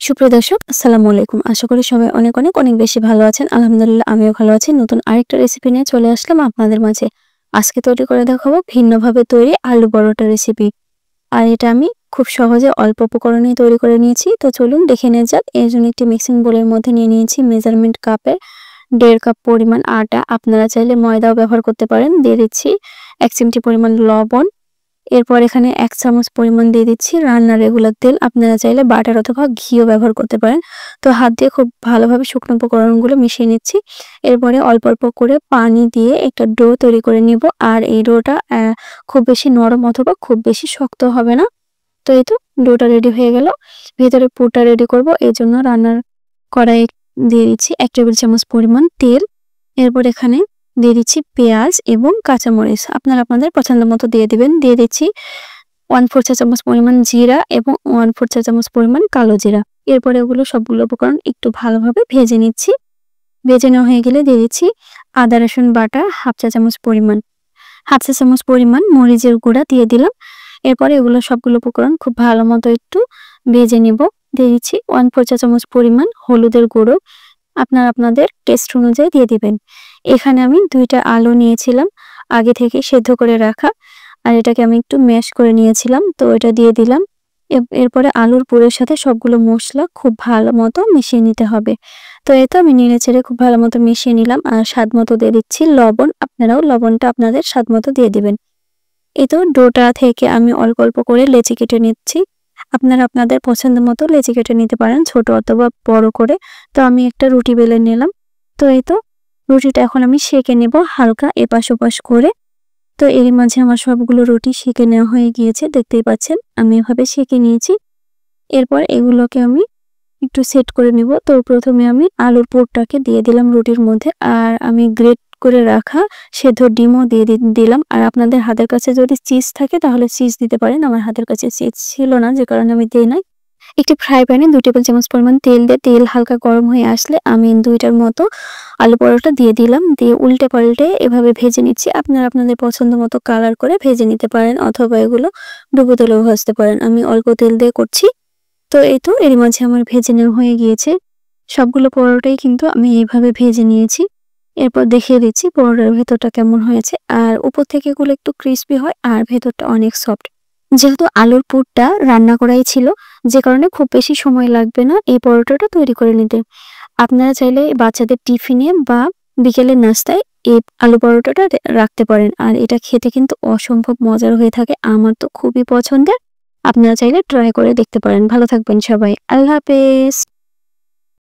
সুপ্রিয় দর্শক, আসসালামু আলাইকুম। আশা করি সবাই অনেক অনেক অনেক বেশি ভালো আছেন। আলহামদুলিল্লাহ আমিও ভালো আছি। নতুন আরেকটা রেসিপি নিয়ে চলে আসলাম আপনাদের মাঝে। আজকে তৈরি করে দেখাবো ভিন্নভাবে তৈরি আলু পরোটা রেসিপি। আর এটা আমি খুব সহজে অল্প উপকরণেই তৈরি করে নিয়েছি। তো চলুন দেখে নেওয়া যাক। এর জন্য একটি মিক্সিং বোলের মধ্যে নিয়ে নিয়েছি মেজারমেন্ট কাপের 1.5 কাপ পরিমাণ আটা। আপনারা চাইলে ময়দাও ব্যবহার করতে পারেন। দিয়ে দিচ্ছি 1 চিমটি পরিমাণ লবণ। এরপর এখানে 1 চামচ পরিমাণ দিয়ে দিচ্ছি রান্নার রেগুলার তেল। আপনারা চাইলে বাটার অথবা ঘিও ব্যবহার করতে পারেন। তো হাত দিয়ে খুব ভালোভাবে শুকনো উপকরণগুলো মিশিয়ে নিচ্ছি। এরপরে অল্প অল্প করে পানি দিয়ে একটা ডো তৈরি করে নিব। আর এই ডোটা খুব বেশি নরম অথবা খুব বেশি শক্ত হবে না। তো এই তো ডোটা রেডি হয়ে গেল। ভেতরে পুরটা রেডি করব। এর জন্য রান্নার কড়াই দিয়ে দিচ্ছি 1 টেবিল চামচ পরিমাণ তেল। এরপর এখানে দিয়ে দিচ্ছি পেঁয়াজ এবং কাঁচামরিচ। আপনারা আপনাদের পছন্দ মতো দিয়ে দিবেন। দিয়ে দিচ্ছি 1/4 চা চামচ পরিমাণ জিরা এবং 1/4 চা চামচ পরিমাণ কালো জিরা। এরপরে ওগুলো সবগুলো উপকরণ একটু ভালোভাবে ভেজে নিচ্ছি। ভেজে নেওয়া হয়ে গেলে দিয়ে দিচ্ছি আদা রসুন বাটা 1/2 চা চামচ পরিমাণ। 1/2 চা চামচ পরিমাণ মরিচের গুঁড়া দিয়ে দিলাম। এরপরে এগুলো সবগুলো উপকরণ খুব ভালো মতো একটু ভেজে নিব। দিয়ে দিচ্ছি 1/4 চা চামচ পরিমাণ হলুদের গুঁড়ো। আপনারা আপনাদের টেস্ট অনুযায়ী দিয়ে দিবেন। এখানে আমি 2টা আলু নিয়েছিলাম আগে থেকে সেদ্ধ করে রাখা। আর এটাকে আমি একটু ম্যাশ করে নিয়েছিলাম। তো এটা দিয়ে দিলাম। এরপরে আলুর পুরের সাথে সবগুলো মশলা খুব ভালো মতো মিশিয়ে নিতে হবে। তো এই তো আমি নেড়েচেড়ে খুব ভালো মতো মিশিয়ে নিলাম। আর স্বাদ মতো দিয়ে দিচ্ছি লবণ। আপনারাও লবণটা আপনাদের স্বাদ মতো দিয়ে দিবেন। এই তো ডোটা থেকে আমি অল্প অল্প করে লেচি কেটে নিচ্ছি। আপনারা আপনাদের পছন্দ মতো লেচি কেটে নিতে পারেন, ছোট অথবা বড় করে। তো আমি একটা রুটি বেলে নিলাম। তো এই তো রুটিটা এখন আমি সেঁকে নেব হালকা এপাশ ওপাশ করে। তো এর মাঝে আমার সবগুলো রুটি সেঁকে নেওয়া হয়ে গিয়েছে, দেখতেই পাচ্ছেন আমি এভাবে সেঁকে নিয়েছি। এরপর এগুলোকে আমি একটু সেট করে নিব। তো প্রথমে আমি আলুর পুরটাকে দিয়ে দিলাম রুটির মধ্যে। আর আমি গ্রেট করে রাখা সেদ্ধ ডিমও দিয়ে দিলাম। আর আপনাদের হাতের কাছে যদি চিজ থাকে তাহলে চিজ দিতে পারেন। আমার হাতের কাছে চিজ ছিল না, যে কারণে আমি দেই নাই। একটি ফ্রাই প্যানে 2 টেবিল চামচ পরিমাণ তেল দিয়ে তেল হালকা গরম হয়ে আসলে আমি 2টার মতো আলু পরোটা দিয়ে দিলাম। দিয়ে উল্টে পাল্টে এভাবে ভেজে নিচ্ছি। আপনারা আপনাদের পছন্দ মতো কালার করে ভেজে নিতে পারেন অথবা এগুলো ডুবো তেলেও ভাজতে পারেন। আমি অল্প তেল দিয়ে করছি। তো এই তো এর মাঝে আমার ভেজে নেওয়া হয়ে গিয়েছে। সবগুলো পরোটাই কিন্তু আমি এইভাবে ভেজে নিয়েছি। এরপর দেখিয়ে দিচ্ছি পরোটার ভেতরটা কেমন হয়েছে। আর উপর থেকে এগুলো একটু ক্রিস্পি হয় আর ভেতরটা অনেক সফট। যেহেতু আলুর পুরটা রান্না করাই ছিল, যে কারণে খুব বেশি সময় লাগবে না এই পরোটাটা তৈরি করে নিতে। আপনারা চাইলে বাচ্চাদের টিফিনে বা বিকেলের নাস্তায় এই আলু পরোটাটা রাখতে পারেন। আর এটা খেতে কিন্তু অসম্ভব মজার হয়ে থাকে। আমার তো খুবই পছন্দের। আপনারা চাইলে ট্রাই করে দেখতে পারেন। ভালো থাকবেন সবাই। আল্লাহ হাফেজ।